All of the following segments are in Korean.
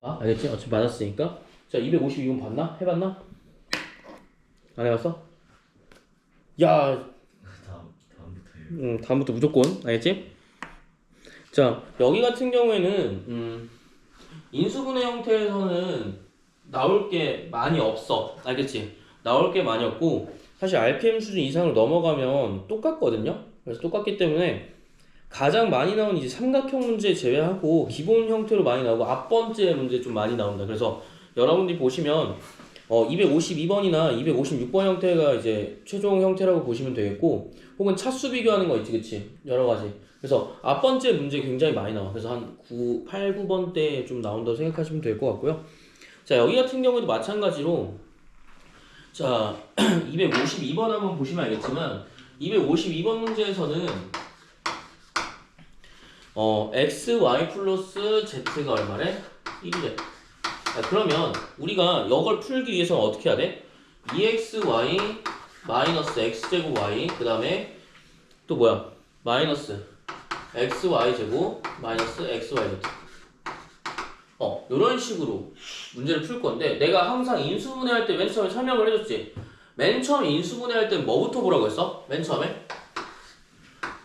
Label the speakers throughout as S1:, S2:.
S1: 알겠지? 어차피 맞았으니까. 자, 252번 봤나? 해봤나? 안 해봤어? 야,
S2: 다음부터 해요.
S1: 다음부터 무조건. 알겠지? 자, 여기 같은 경우에는, 인수분해 형태에서는 나올 게 많이 없어. 알겠지? 나올 게 많이 없고, 사실 RPM 수준 이상을 넘어가면 똑같거든요? 그래서 똑같기 때문에 가장 많이 나오는 이제 삼각형 문제 제외하고 기본 형태로 많이 나오고 앞번째 문제 좀 많이 나온다. 그래서 여러분들이 보시면 252번이나 256번 형태가 이제 최종 형태라고 보시면 되겠고, 혹은 차수 비교하는 거 있지, 그치? 여러 가지. 그래서 앞번째 문제 굉장히 많이 나와. 그래서 한 8, 9번 때 좀 나온다고 생각하시면 될 것 같고요. 자, 여기 같은 경우에도 마찬가지로, 자, 252번 한번 보시면 알겠지만, 252번 문제에서는 x, y 플러스 z가 얼마래? 1이래. 그러면 우리가 이걸 풀기 위해서는 어떻게 해야 돼? 2xy 마이너스 x제곱 y 그 다음에 또 뭐야? 마이너스 xy제곱 마이너스 xyz 이런 식으로 문제를 풀 건데, 내가 항상 인수분해할 때 맨 처음에 설명을 해줬지. 맨 처음에 인수분해할 때 뭐부터 보라고 했어? 맨 처음에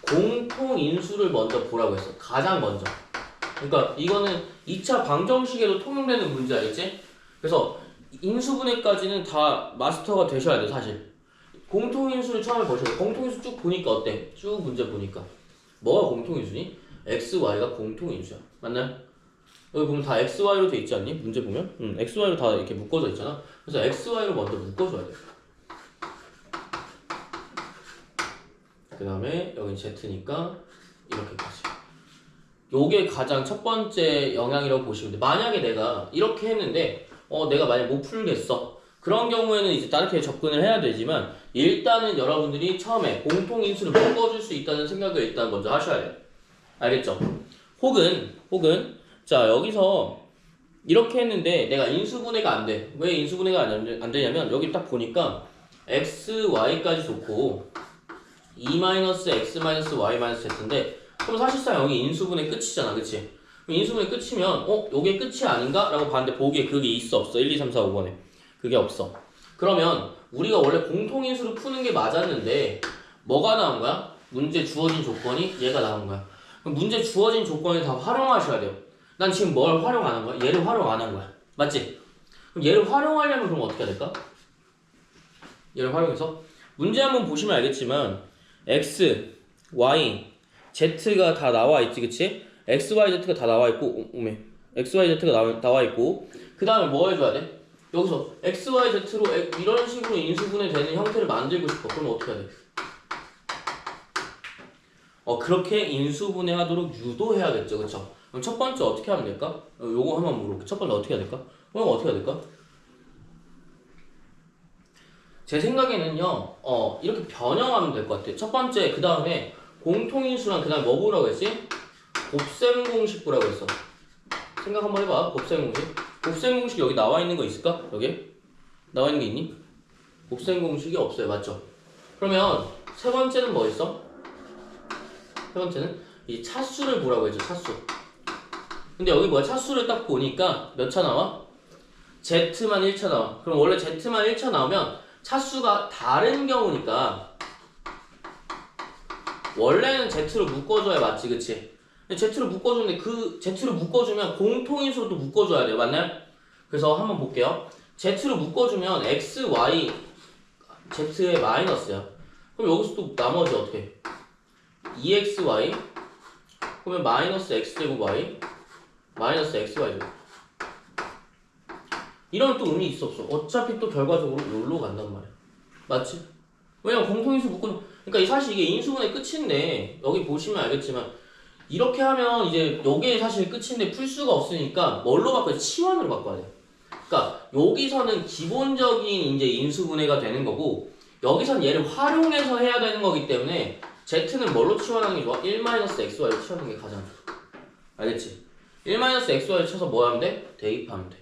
S1: 공통인수를 먼저 보라고 했어. 가장 먼저. 그러니까 이거는 2차 방정식에도 통용되는 문제 알겠지? 그래서 인수분해까지는 다 마스터가 되셔야 돼. 사실 공통인수를 처음에 보셔야 돼. 공통인수 쭉 보니까 어때? 쭉 문제 보니까 뭐가 공통인수니? x, y가 공통인수야. 맞나요? 여기 보면 다 x, y로 돼 있지 않니? 문제 보면 x, y로 다 이렇게 묶어져 있잖아. 그래서 x, y로 먼저 묶어줘야 돼. 그 다음에 여긴 z니까 이렇게까지. 요게 가장 첫 번째 영향이라고 보시면 돼. 만약에 내가 이렇게 했는데 내가 만약 못 풀겠어. 그런 경우에는 이제 다르게 접근을 해야 되지만, 일단은 여러분들이 처음에 공통인수를 묶어줄 수 있다는 생각을 일단 먼저 하셔야 돼요. 알겠죠? 혹은 자, 여기서 이렇게 했는데 내가 인수분해가 안 돼. 왜 인수분해가 안 되냐면, 여기 딱 보니까 x, y까지 좋고 2-x-y-z인데, 그럼 사실상 여기 인수분해 끝이잖아, 그치? 그럼 인수분해 끝이면 요게 끝이 아닌가? 라고 봤는데 보기에 그게 있어 없어? 1, 2, 3, 4, 5번에 그게 없어. 그러면 우리가 원래 공통인수를 푸는 게 맞았는데 뭐가 나온 거야? 문제 주어진 조건이 얘가 나온 거야. 그럼 문제 주어진 조건을 다 활용하셔야 돼요. 난 지금 뭘 활용 안 한 거야? 얘를 활용 안 한 거야. 맞지? 그럼 얘를 활용하려면 그럼 어떻게 해야 될까? 얘를 활용해서 문제 한번 보시면 알겠지만 x, y, z가 다 나와 있지, 그치? x, y, z가 다 나와 있고, x, y, z가 나와 있고, 그 다음에 뭐 해줘야 돼? 여기서 x, y, z로 이런 식으로 인수분해 되는 형태를 만들고 싶어. 그럼 어떻게 해야 돼? 그렇게 인수분해 하도록 유도해야겠죠, 그쵸? 그럼 첫 번째 어떻게 하면 될까? 요거 한번 물어볼게. 첫 번째 어떻게 해야 될까? 그럼 어떻게 해야 될까? 제 생각에는요, 이렇게 변형하면 될 것 같아요. 첫 번째, 그 다음에 공통인수랑 그 다음에 뭐 보라고 했지? 곱셈 공식 보라고 했어. 생각 한번 해봐. 곱셈 공식. 곱셈 공식 여기 나와 있는 거 있을까? 여기? 나와 있는 게 있니? 곱셈 공식이 없어요. 맞죠? 그러면 세 번째는 뭐 있어? 세 번째는 이 차수를 보라고 했죠. 차수. 근데 여기 뭐야? 차수를 딱 보니까 몇 차 나와? Z만 1차 나와. 그럼 원래 Z만 1차 나오면 차수가 다른 경우니까 원래는 Z로 묶어줘야 맞지, 그치? 근데 Z로 묶어주는데 그 Z로 묶어주면 공통인수로 또 묶어줘야 돼요. 맞나요? 그래서 한번 볼게요. Z로 묶어주면 X, Y, Z의 마이너스야. 그럼 여기서 또 나머지 어떻게 해? 2XY 그러면 마이너스 X제곱 Y 마이너스 XY 제곱. 이런 또 의미 있어 없어? 어차피 또 결과적으로 여기로 간단 말이야. 맞지? 왜냐면 공통인수 묶은, 그러니까 사실 이게 인수분해 끝인데, 여기 보시면 알겠지만 이렇게 하면 이제 요게 사실 끝인데 풀 수가 없으니까 뭘로 바꿔야 돼? 치환으로 바꿔야 돼. 그러니까 여기서는 기본적인 이제 인수분해가 되는 거고, 여기선 얘를 활용해서 해야 되는 거기 때문에 Z는 뭘로 치환하는 게 좋아? 1-xy로 치환하는 게 가장 좋아. 알겠지? 1-xy를 쳐서 뭐 하면 돼? 대입하면 돼.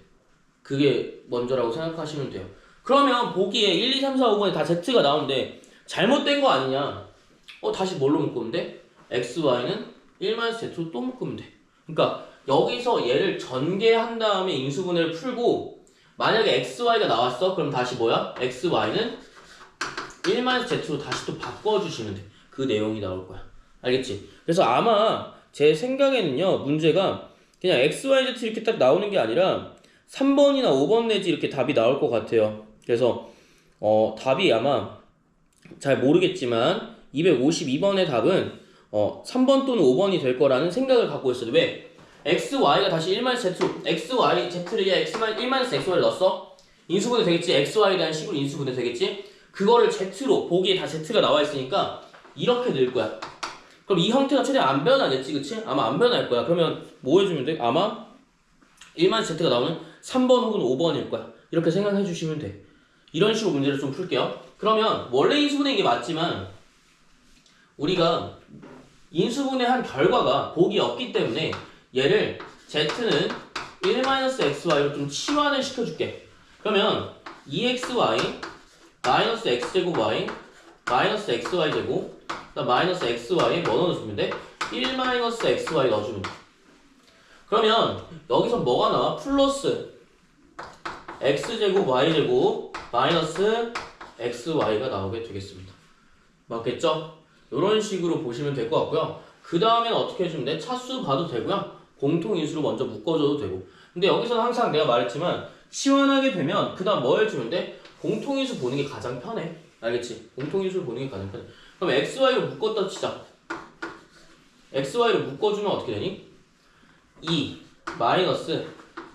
S1: 그게 먼저라고 생각하시면 돼요. 그러면 보기에 1, 2, 3, 4, 5번에 다 Z가 나오는데 잘못된 거 아니냐? 다시 뭘로 묶으면 돼? X, Y는 1-Z로 또 묶으면 돼. 그러니까 여기서 얘를 전개한 다음에 인수분해를 풀고 만약에 xy가 나왔어? 그럼 다시 뭐야? xy는 1-z로 다시 또 바꿔주시면 돼. 그 내용이 나올 거야. 알겠지? 그래서 아마 제 생각에는요, 문제가 그냥 xyz 이렇게 딱 나오는 게 아니라 3번이나 5번 내지 이렇게 답이 나올 것 같아요. 그래서 답이 아마 잘 모르겠지만 252번의 답은 3번 또는 5번이 될 거라는 생각을 갖고 있어요. 왜? xy가 다시 1-z로 xy, z를 얘 1-xy를 넣었어? 인수분해 되겠지? xy에 대한 식으로 인수분해 되겠지? 그거를 z로 보기에 다 z가 나와 있으니까 이렇게 늘 거야. 그럼 이 형태가 최대한 안 변하겠지, 그치? 아마 안 변할 거야. 그러면 뭐 해주면 돼? 아마 1-z가 나오는 3번 혹은 5번일 거야. 이렇게 생각해 주시면 돼. 이런 식으로 문제를 좀 풀게요. 그러면 원래 인수분해인 게 맞지만 우리가 인수분해한 결과가 보기에 없기 때문에 얘를 z는 1-xy로 좀 치환을 시켜줄게. 그러면 2xy 마이너스 x제곱 y 마이너스 xy 제곱 마이너스 xy에 뭐 넣어주면 돼? 1-xy 넣어주면 돼. 그러면 여기서 뭐가 나와? 플러스 x제곱 y제곱 마이너스 xy가 나오게 되겠습니다. 맞겠죠? 이런 식으로 보시면 될 것 같고요. 그 다음에는 어떻게 해주면 돼? 차수 봐도 되고요. 공통인수로 먼저 묶어줘도 되고. 근데 여기서는 항상 내가 말했지만 치환하게 되면 그 다음 뭐 해주면 돼? 공통인수 보는 게 가장 편해. 알겠지? 공통인수를 보는 게 가장 편해. 그럼 xy로 묶었다 치자. xy로 묶어주면 어떻게 되니? 2 마이너스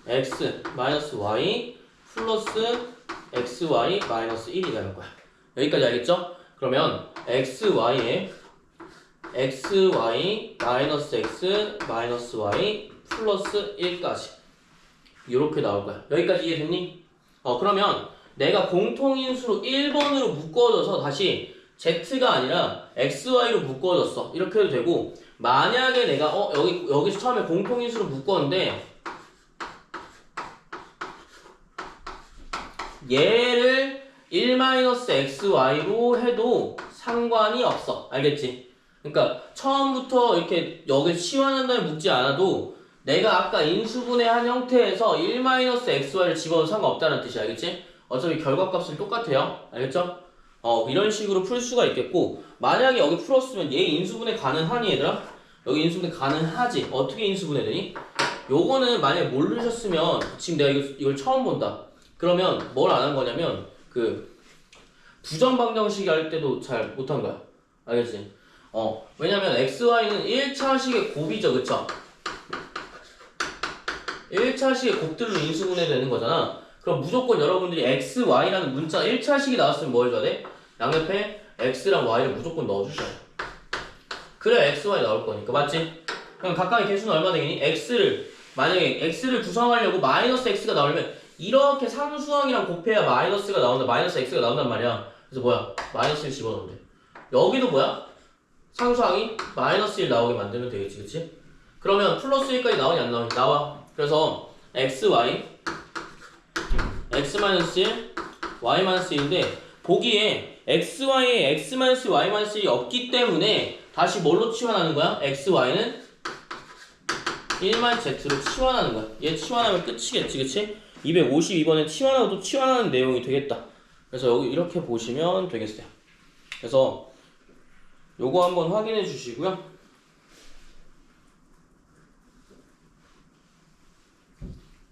S1: x 마이너스 y 플러스 xy 마이너스 1이 되는 거야. 여기까지 알겠죠? 그러면 xy에 xy 마이너스 x 마이너스 y 플러스 1까지 이렇게 나올 거야. 여기까지 이해됐니? 그러면 내가 공통인수로 1번으로 묶어줘서 다시 z가 아니라 xy로 묶어줬어. 이렇게 해도 되고, 만약에 내가 여기서 처음에 공통인수로 묶었는데 얘를 1-xy로 해도 상관이 없어. 알겠지? 그러니까 처음부터 이렇게 여기 치환한 다음에 묶지 않아도 내가 아까 인수분해한 형태에서 1-xy를 집어도 상관없다는 뜻이야. 알겠지? 어차피 결과값은 똑같아요. 알겠죠? 이런 식으로 풀 수가 있겠고, 만약에 여기 풀었으면 얘 인수분해 가능하니 얘들아? 여기 인수분해 가능하지? 어떻게 인수분해 되니? 요거는 만약에 모르셨으면 지금 내가 이걸 처음 본다. 그러면 뭘 안 한 거냐면 그 부정방정식이 할 때도 잘 못한 거야. 알겠지? 왜냐면 xy는 1차식의 곱이죠. 그쵸? 1차식의 곱들로 인수분해 되는 거잖아. 그럼 무조건 여러분들이 xy라는 문자 1차식이 나왔으면 뭐 해줘야 돼? 양옆에 x랑 y를 무조건 넣어주셔야 돼. 그래야 xy 나올 거니까. 맞지? 그럼 각각의 개수는 얼마 되겠니? 만약에 x를 구성하려고 마이너스 x가 나오려면 이렇게 상수항이랑 곱해야 마이너스가 나온다. 마이너스 x가 나온단 말이야. 그래서 뭐야? 마이너스 1 집어넣으면 돼. 여기도 뭐야? 상수항이 마이너스 1 나오게 만들면 되겠지. 그치? 그러면 플러스 1까지 나오니 안 나오니? 나와. 그래서 xy x-1 y-1인데 보기에 xy에 x-y-1이 없기 때문에 다시 뭘로 치환하는 거야? xy는 1-z로 치환하는 거야. 얘 치환하면 끝이겠지. 그치? 252번에 치환하고 또 치환하는 내용이 되겠다. 그래서 여기 이렇게 보시면 되겠어요. 그래서 요거 한번 확인해 주시고요.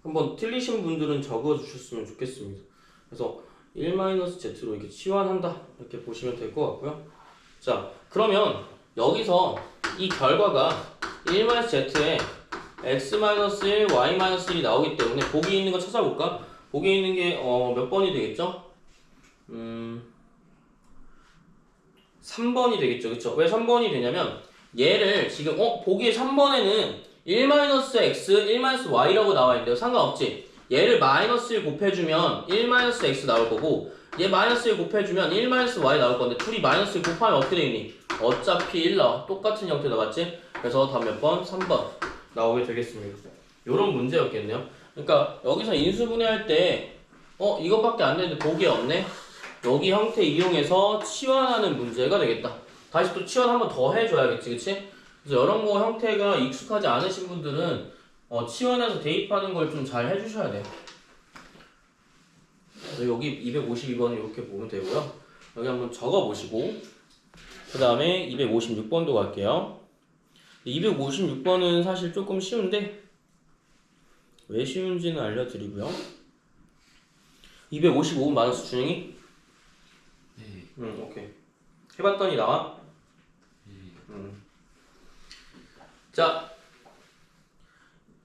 S1: 한번 틀리신 분들은 적어 주셨으면 좋겠습니다. 그래서 1-z로 이렇게 치환한다. 이렇게 보시면 될 것 같고요. 자, 그러면 여기서 이 결과가 1-z에 x-1, y-1이 나오기 때문에 보기에 있는 거 찾아볼까? 보기에 있는 게 몇 번이 되겠죠? 3번이 되겠죠. 그쵸? 왜 3번이 되냐면 얘를 지금 보기에 3번에는 1-x, 1-y라고 나와 있는데요. 상관없지? 얘를 -1 곱해주면 1-x 나올 거고, 얘 -1 곱해주면 1-y 나올 건데 둘이 -1 곱하면 어떻게 되겠니? 어차피 1 나와. 똑같은 형태다. 맞지? 그래서 답 몇 번? 3번 나오게 되겠습니다. 요런 문제였겠네요. 그러니까 여기서 인수분해할 때 이것밖에 안 되는데 보기에 없네? 여기 형태 이용해서 치환하는 문제가 되겠다. 다시 또 치환 한번 더 해줘야겠지. 그치? 그래서 이런 거 형태가 익숙하지 않으신 분들은 치환해서 대입하는 걸 좀 잘 해주셔야 돼. 여기 252번을 이렇게 보면 되고요. 여기 한번 적어보시고 그 다음에 256번도 갈게요. 256번은 사실 조금 쉬운데 왜 쉬운지는 알려드리고요. 255번 맞았어, 준영이?
S2: 네.
S1: 오케이. 해봤더니 나와?
S2: 네.
S1: 자,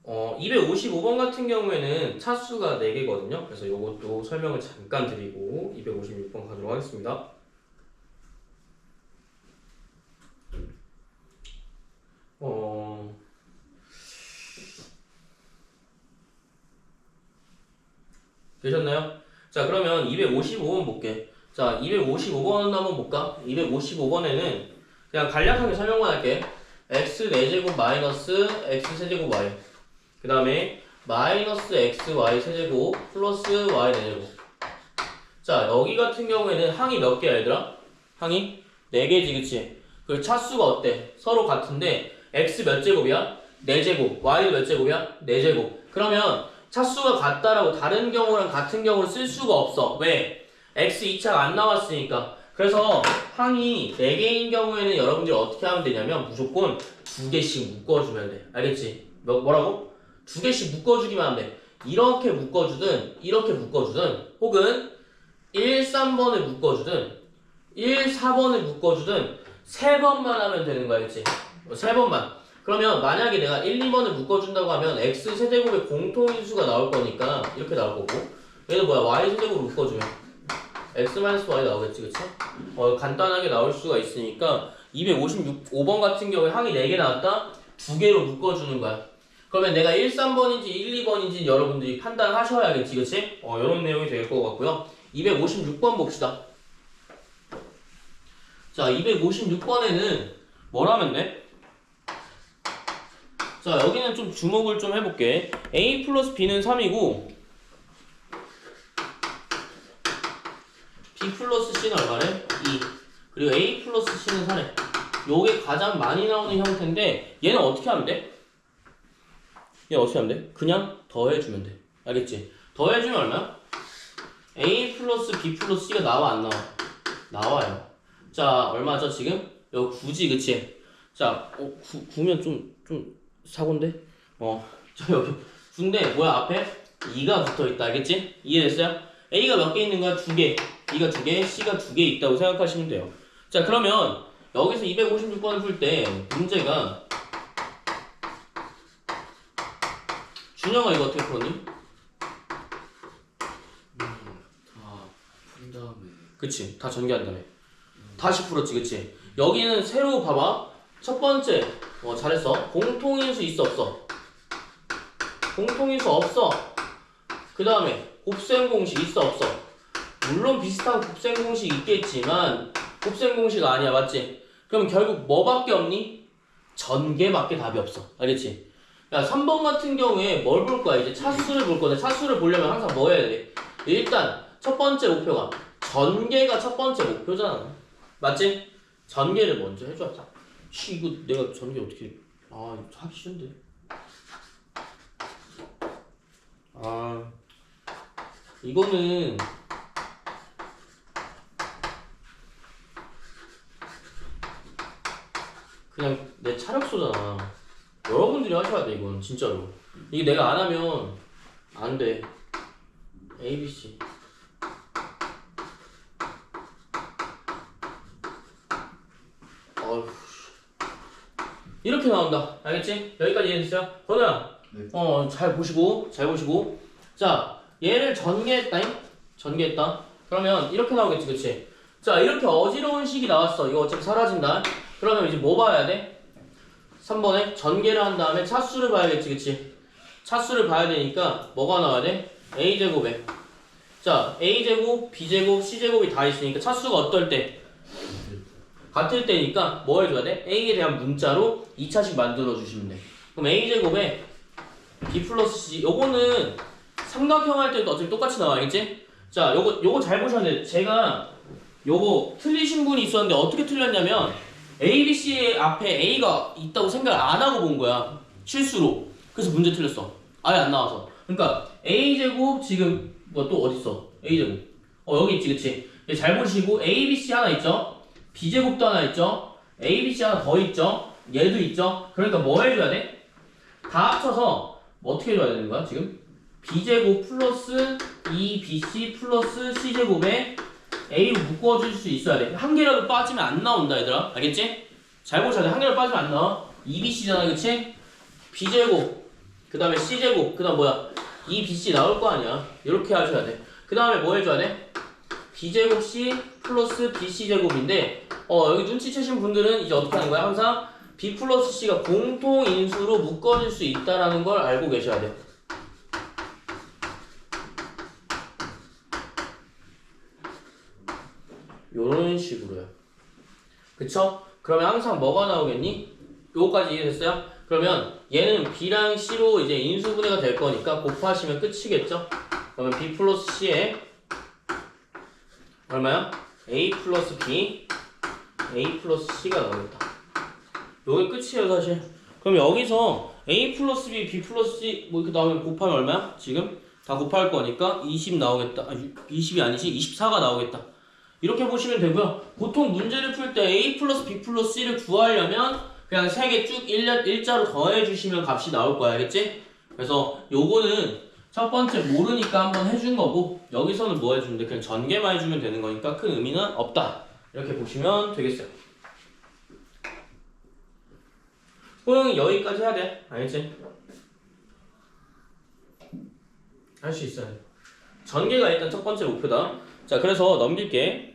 S1: 255번 같은 경우에는 차수가 4개거든요. 그래서 이것도 설명을 잠깐 드리고 256번 가도록 하겠습니다. 되셨나요? 자, 그러면 255번 볼게. 자, 255번 한번 볼까? 255번에는 그냥 간략하게 설명만 할게. x 4제곱 마이너스 x 세제곱 y. 그 다음에 마이너스 xy 세제곱 플러스 y 4제곱. 자, 여기 같은 경우에는 항이 몇 개야, 얘들아? 항이 4개지, 그치? 그리고 차수가 어때? 서로 같은데 x 몇 제곱이야? 4제곱. y도 몇 제곱이야? 4제곱. 그러면 차수가 같다라고 다른 경우랑 같은 경우를 쓸 수가 없어. 왜? x 2차가 안 나왔으니까. 그래서 항이 4개인 경우에는 여러분들이 어떻게 하면 되냐면 무조건 2개씩 묶어주면 돼. 알겠지? 뭐라고? 2개씩 묶어주기만 하면 돼. 이렇게 묶어주든 이렇게 묶어주든 혹은 1, 3번을 묶어주든 1, 4번을 묶어주든 3번만 하면 되는 거야. 알겠지? 3번만. 그러면 만약에 내가 1, 2번을 묶어준다고 하면 x 세제곱의 공통인수가 나올 거니까 이렇게 나올 거고 얘는 뭐야? y 세제곱을 묶어주면 x-y 나오겠지, 그치? 간단하게 나올 수가 있으니까 255번 같은 경우에 항이 4개 나왔다? 2개로 묶어주는 거야. 그러면 내가 1, 3번인지 1, 2번인지 여러분들이 판단하셔야겠지, 그치? 이런 내용이 될 것 같고요. 256번 봅시다. 자, 256번에는 뭘 하면 돼? 자, 여기는 좀 주목을 좀 해볼게. a 플러스 b는 3이고 b 플러스 c는 얼마래? 2. 그리고 a 플러스 c는 4래. 요게 가장 많이 나오는 형태인데 얘는 어떻게 하면 돼? 얘 어떻게 하면 돼? 그냥 더해주면 돼. 알겠지? 더해주면 얼마야? a 플러스 b 플러스 c가 나와 안 나와? 나와요. 자, 얼마죠 지금? 여기 9지, 그치? 자, 9면 좀 사고인데? 자, 여기 9인데 뭐야 앞에? 2가 붙어있다, 알겠지? 이해됐어요? a가 몇 개 있는 거야? 2개. b가 2개, c가 2개 있다고 생각하시면 돼요. 자, 그러면 여기서 256번을 풀 때 문제가 준영아 이거 어떻게 풀었니?
S2: 다 푼 다음에
S1: 그치, 다 전개한 다음에 다시 풀었지, 그치? 여기는 새로 봐봐. 첫 번째, 잘했어. 공통인수 있어 없어? 공통인수 없어. 그 다음에 곱셈 공식 있어 없어? 물론 비슷한 곱셈 공식 있겠지만 곱셈 공식 아니야, 맞지? 그럼 결국 뭐밖에 없니? 전개밖에 답이 없어. 알겠지? 야, 3번 같은 경우에 뭘 볼 거야? 이제 차수를 볼 건데 차수를 보려면 항상 뭐 해야 돼? 일단 첫 번째 목표가 전개가 첫 번째 목표잖아. 맞지? 전개를 먼저 해줘야 돼. 이거 내가 전개 어떻게 이거 하기 싫은데. 이거는 그냥 내 차력소잖아. 여러분들이 하셔야 돼. 이건 진짜로. 이게 내가 안 하면 안 돼. ABC. 이렇게 나온다. 알겠지? 여기까지 이해됐어요? 건우야.
S2: 네.
S1: 잘 보시고. 자, 얘를 전개했다잉? 전개했다. 그러면 이렇게 나오겠지, 그치? 자, 이렇게 어지러운 식이 나왔어. 이거 어차피 사라진다. 그러면 이제 뭐 봐야 돼? 3번에 전개를 한 다음에 차수를 봐야겠지, 그치? 차수를 봐야 되니까 뭐가 나와야 돼? a제곱에. 자, a제곱, b제곱, c제곱이 다 있으니까 차수가 어떨 때? 같을 때니까 뭐 해줘야 돼? a에 대한 문자로 2차식 만들어 주시면 돼. 그럼 a제곱에 b 플러스 c, 요거는 삼각형 할 때도 어차피 똑같이 나와, 알겠지? 자, 요거 잘 보셔야 돼. 제가 요거 틀리신 분이 있었는데 어떻게 틀렸냐면 a, b, c 앞에 a가 있다고 생각을 안 하고 본 거야. 실수로. 그래서 문제 틀렸어. 아예 안 나와서. 그러니까 a제곱 지금 뭐 또 어딨어? a제곱. 여기 있지, 그치? 잘 보시고 abc 하나 있죠? b제곱도 하나 있죠? abc 하나 더 있죠? 얘도 있죠? 그러니까 뭐 해줘야 돼? 다 합쳐서 뭐 어떻게 해줘야 되는 거야 지금? b제곱 플러스 2bc 플러스 c제곱에 a로 묶어줄 수 있어야 돼. 한 개라도 빠지면 안 나온다 얘들아. 알겠지? 잘 보셔야 돼. 한 개라도 빠지면 안 나와. 2bc잖아, 그치? b제곱 그 다음에 c제곱 그 다음 뭐야? 2bc 나올 거 아니야. 이렇게 하셔야 돼. 그 다음에 뭐 해줘야 돼? b제곱 c 플러스 bc제곱인데 여기 눈치채신 분들은 이제 어떻게 하는 거야? 항상 b 플러스 c가 공통인수로 묶어질 수 있다는 걸 알고 계셔야 돼. 요런 식으로요. 그쵸? 그러면 항상 뭐가 나오겠니? 요거까지 이해됐어요? 그러면 얘는 b랑 c로 이제 인수분해가 될 거니까 곱하시면 끝이겠죠? 그러면 b 플러스 c에 얼마야? a 플러스 b, a 플러스 c가 나오겠다. 요게 끝이에요 사실. 그럼 여기서 a 플러스 b, b 플러스 c 뭐 이렇게 나오면 곱하면 얼마야? 지금 다 곱할 거니까 20 나오겠다. 20이 아니지 24가 나오겠다. 이렇게 보시면 되고요. 보통 문제를 풀 때 a 플러스 b 플러스 c를 구하려면 그냥 3개 쭉 일자로 더해주시면 값이 나올 거야. 알겠지? 그래서 요거는 첫 번째 모르니까 한번 해준 거고 여기서는 뭐 해주는데 그냥 전개만 해주면 되는 거니까 큰 의미는 없다. 이렇게 보시면 되겠어요. 호영이 여기까지 해야 돼. 알겠지? 할 수 있어요. 전개가 일단 첫 번째 목표다. 자, 그래서 넘길게.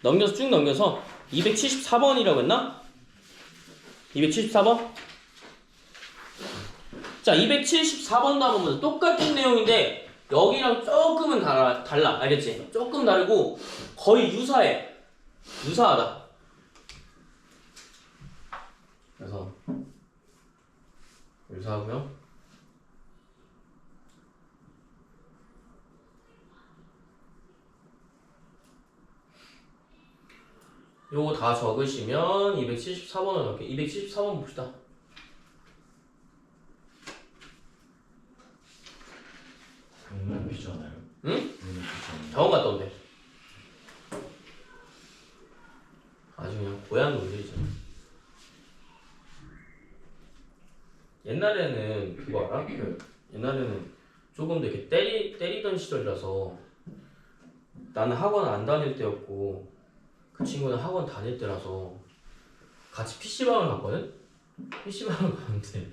S1: 넘겨서 쭉 넘겨서 274번이라고 했나? 274번? 자, 274번도 한번 보자. 똑같은 내용인데 여기랑 조금은 달라. 알겠지? 조금 다르고 거의 유사해. 유사하다. 그래서 유사하고요. 요거 다 적으시면 274번을 넣을게. 274번 봅시다.
S2: 비지 않아요?
S1: 응? 병원 갔다 온대. 아주 그냥 고향 놀이지. 옛날에는 그거 알아? 옛날에는 조금 더 이렇게 때리던 시절이라서 나는 학원 안 다닐 때였고 그 친구는 학원 다닐 때라서 같이 PC방을 갔거든? PC방을 갔는데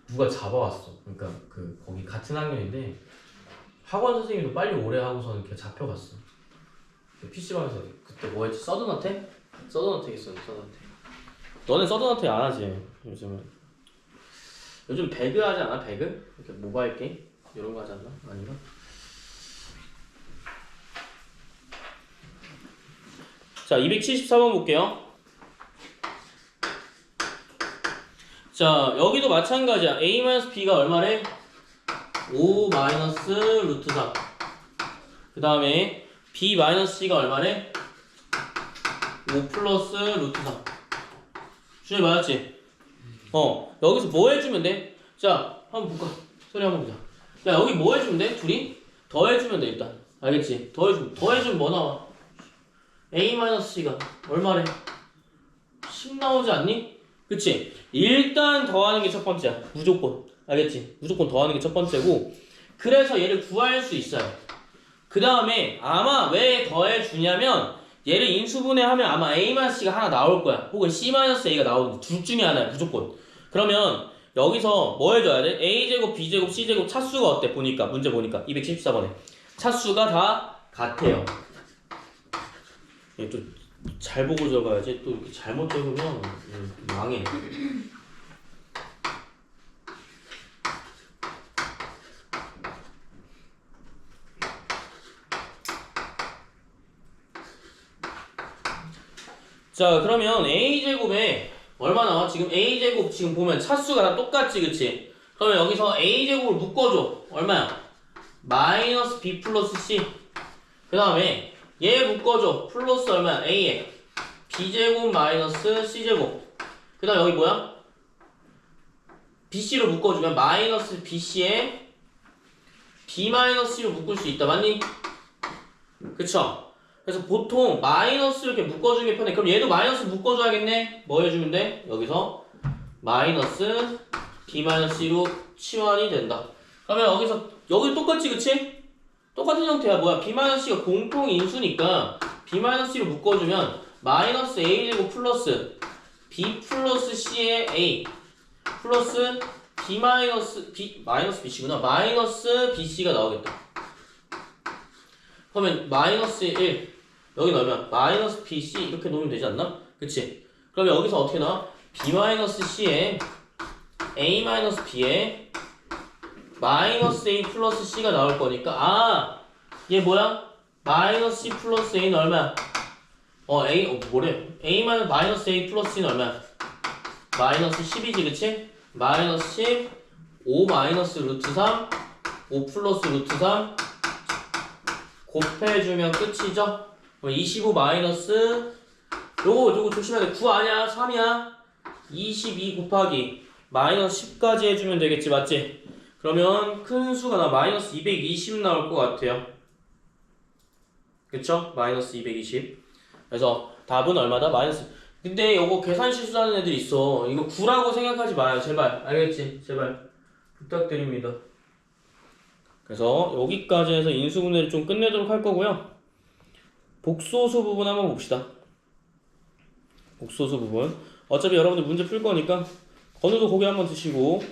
S1: 누가 잡아왔어. 그러니까 거기 같은 학년인데 학원 선생님도 빨리 오래 하고서는 이렇게 잡혀갔어. PC방에서 그때 뭐 했지? 서든어택? 서든어택 있었는데 서든어택. 너네 서든어택 안 하지? 요즘 배그 하지 않아? 배그? 이렇게 모바일 게임? 이런 거 하지 않나? 아닌가? 자, 274번 볼게요. 자, 여기도 마찬가지야. a-b가 얼마래? 5 마이너스 루트 4. 그 다음에 b-c가 얼마래? 5 플러스 루트 4. 준이 맞았지? 여기서 뭐 해주면 돼? 자, 한번 볼까? 소리 한번 보자. 야, 여기 뭐 해주면 돼? 둘이? 더 해주면 돼, 일단. 알겠지? 더 해주면 뭐 나와? a-c가 얼마래? 10 나오지 않니? 그치? 일단 더하는 게 첫 번째야. 무조건. 알겠지? 무조건 더하는 게 첫 번째고 그래서 얘를 구할 수 있어요. 그 다음에 아마 왜 더해주냐면 얘를 인수분해하면 아마 a-c가 하나 나올 거야. 혹은 c-a가 나오는데 둘 중에 하나야. 무조건. 그러면 여기서 뭐 해줘야 돼? a제곱, b제곱, c제곱 차수가 어때? 보니까 문제 보니까 274번에 차수가 다 같아요. 또 잘 보고 적어야지. 또 이렇게 잘못 적으면 망해. 자, 그러면 a제곱에 얼마 나와? 지금 a제곱 지금 보면 차수가 다 똑같지, 그치? 그러면 여기서 a제곱을 묶어줘. 얼마야? 마이너스 b 플러스 c. 그 다음에 얘 묶어줘. 플러스 얼마야? a에 b제곱 마이너스 c제곱. 그 다음 여기 뭐야? BC로 묶어주면 마이너스 BC에 B-C로 묶을 수 있다. 맞니? 그쵸? 그래서 보통 마이너스 이렇게 묶어주는 게 편해. 그럼 얘도 마이너스 묶어줘야겠네? 뭐 해주면 돼? 여기서 마이너스 B-C로 치환이 된다. 그러면 여기서 여기 똑같지 그치? 똑같은 형태야. 뭐야? B-C가 공통 인수니까 B-C로 묶어주면 마이너스 A제곱 플러스 B 플러스 C의 A 플러스 B 마이너스 BC구나. 마이너스 BC가 나오겠다. 그러면 마이너스 1 여기 넣으면 마이너스 BC 이렇게 놓으면 되지 않나? 그치? 그러면 여기서 어떻게 나와? B 마이너스 C에 A 마이너스 B에 마이너스 A 플러스 C가 나올 거니까 얘 뭐야? 마이너스 C 플러스 A는 얼마야? 뭐래? A 마이너스 A 플러스 C는 얼마야? 마이너스 10이지 그치? 마이너스 10 5 마이너스 루트 3 5 플러스 루트 3 곱해주면 끝이죠? 25 마이너스 요거 조심해야 돼. 9 아니야? 3이야? 22 곱하기 마이너스 10까지 해주면 되겠지 맞지? 그러면 큰 수가 나 마이너스 220 나올 것 같아요. 그쵸? 마이너스 220. 그래서 답은 얼마다? 마이너스. 근데 요거 계산 실수하는 애들 있어. 이거 9라고 생각하지 마요. 제발. 알겠지? 제발. 부탁드립니다. 그래서 여기까지 해서 인수분해를 좀 끝내도록 할 거고요. 복소수 부분 한번 봅시다. 복소수 부분. 어차피 여러분들 문제 풀 거니까 건우도 고개 한번 드시고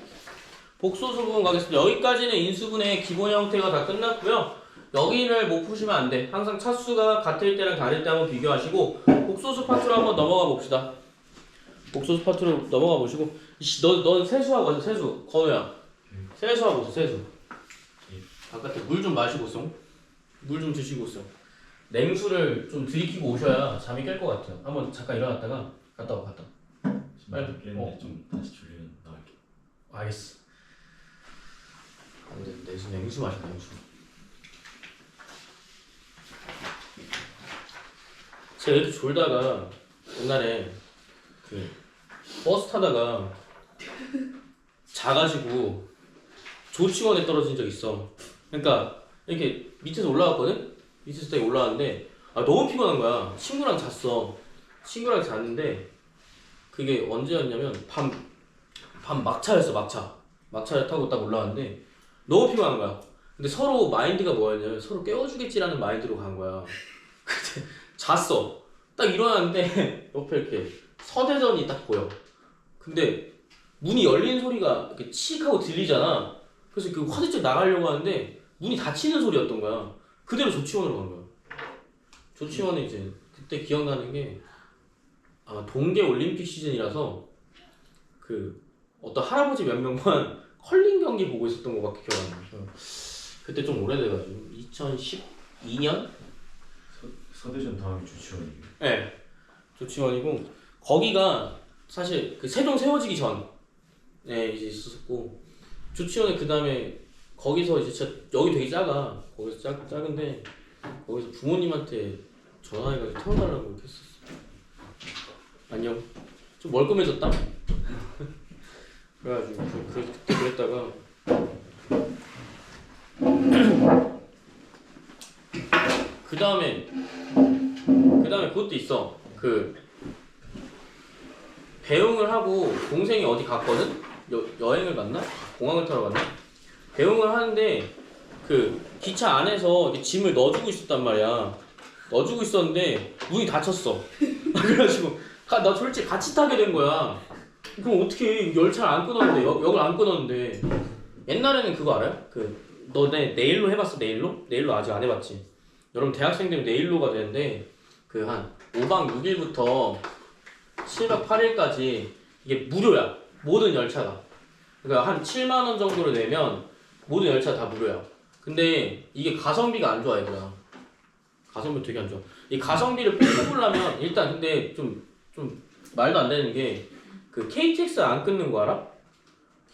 S1: 복소수 부분 가겠습니다. 여기까지는 인수분해의 기본 형태가 다 끝났고요. 여기를 못 푸시면 안 돼. 항상 차수가 같을 때랑 다를 때 한번 비교하시고 복소수 파트로 한번 넘어가 봅시다. 복소수 파트로 넘어가 보시고 넌 세수하고 와서 세수. 건우야. 세수하고 있어 세수. 바깥에 물 좀 마시고 있어. 물 좀 드시고 있어. 냉수를 좀 들이키고 오셔야 잠이 깰 것 같아요. 한번 잠깐 일어났다가 갔다 와.
S2: 빨리 깼는데 좀 다시 졸리면 나갈게.
S1: 알겠어. 안 돼. 냉수 마셔 냉수. 제가 이렇게 졸다가 옛날에 그 버스 타다가 자가지고 조치원에 떨어진 적 있어. 그러니까 이렇게 밑에서 올라왔거든? 밑에서 딱 올라왔는데 너무 피곤한 거야. 친구랑 잤어. 친구랑 잤는데 그게 언제였냐면 밤 막차였어. 막차를 타고 딱 올라왔는데 너무 피곤한 거야. 근데 서로 마인드가 뭐였냐면 서로 깨워주겠지라는 마인드로 간 거야. 근데 잤어. 딱 일어났는데 옆에 이렇게 서대전이 딱 보여. 근데 문이 열리는 소리가 이렇게 칙 하고 들리잖아. 그래서 그 화들짝 나가려고 하는데 문이 닫히는 소리였던 거야. 그대로 조치원으로 간 거야. 조치원에 이제 그때 기억나는 게 아마 동계 올림픽 시즌이라서 그 어떤 할아버지 몇 명만 컬링 경기 보고 있었던 것밖에 기억 안 나요. 그때 좀 오래돼가지고 2012년?
S2: 서대전 다음이 조치원이에요.
S1: 네, 조치원이고 거기가 사실 그 세종 세워지기 전에 이제 있었고 조치원에 그 다음에 거기서 이제 진짜 여기 되게 작아. 거기서 작은데 거기서 부모님한테 전화해가지고 태워달라고 이렇게 했었어. 안녕. 좀 멀끔해졌다. 그래가지고 그때 그랬다가 그 다음에 그것도 있어. 그 배웅을 하고 동생이 어디 갔거든? 여행을 갔나? 공항을 타러 갔나? 배웅을 하는데 그 기차 안에서 이렇게 짐을 넣어주고 있었단 말이야. 넣어주고 있었는데 문이 닫혔어. 그래가지고 나 솔직히 같이 타게 된 거야. 그럼 어떻게 열차를 안 끊었는데 역을 안 끊었는데 옛날에는 그거 알아요? 그 너네 네일로 해봤어? 네일로 아직 안 해봤지? 여러분 대학생 되면 네일로가 되는데 그 한 5박 6일부터 7박 8일까지 이게 무료야. 모든 열차가. 그러니까 한 7만 원 정도를 내면 모든 열차 다 무료야. 근데 이게 가성비가 안 좋아 얘들아. 가성비 되게 안 좋아. 이 가성비를 뽑으려면 일단 근데 좀 말도 안 되는 게 그 KTX를 안 끊는 거 알아?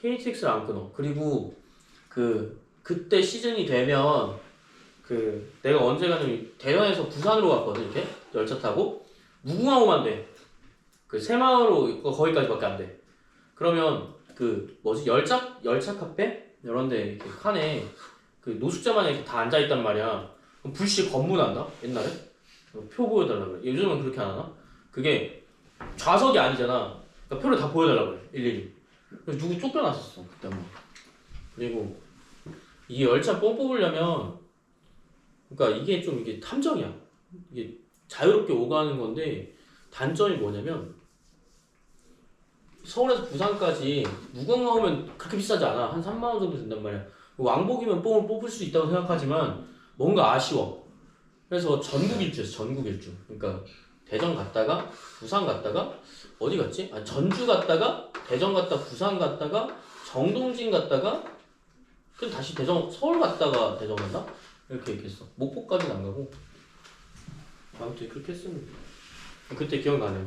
S1: KTX를 안 끊어. 그리고 그때 시즌이 되면 그 내가 언제 가냐면 대전에서 부산으로 갔거든. 이렇게 열차 타고 무궁화호만 돼. 그 새마을호 거기까지밖에 안 돼. 그러면 그 뭐지 열차 카페 이런데 이렇게 칸에 그 노숙자만 이렇게 다 앉아 있단 말이야. 그럼 불씨 검문한다 옛날에 표 보여달라 그래. 요즘은 그렇게 안 하나? 그게 좌석이 아니잖아. 그러니까 표를 다 보여달라 그래 일일이. 그래서 누구 쫓겨났었어 그때 뭐. 그리고 이 열차 뽕 뽑으려면 그러니까 이게 좀 이게 탐정이야. 이게 자유롭게 오가는 건데 단점이 뭐냐면 서울에서 부산까지 무궁화 오면 그렇게 비싸지 않아. 한 3만 원 정도 된단 말이야. 왕복이면 뽕을 뽑을 수 있다고 생각하지만 뭔가 아쉬워. 그래서 전국 일주였어. 전국 일주. 그러니까 대전 갔다가 부산 갔다가 어디 갔지? 아 전주 갔다가 대전 갔다가 부산 갔다가 정동진 갔다가 그럼 다시 대전 서울 갔다가 대전 간다? 이렇게 했어. 목포까지는 안 가고 아무튼 그렇게 했습니다. 그때 기억나네요.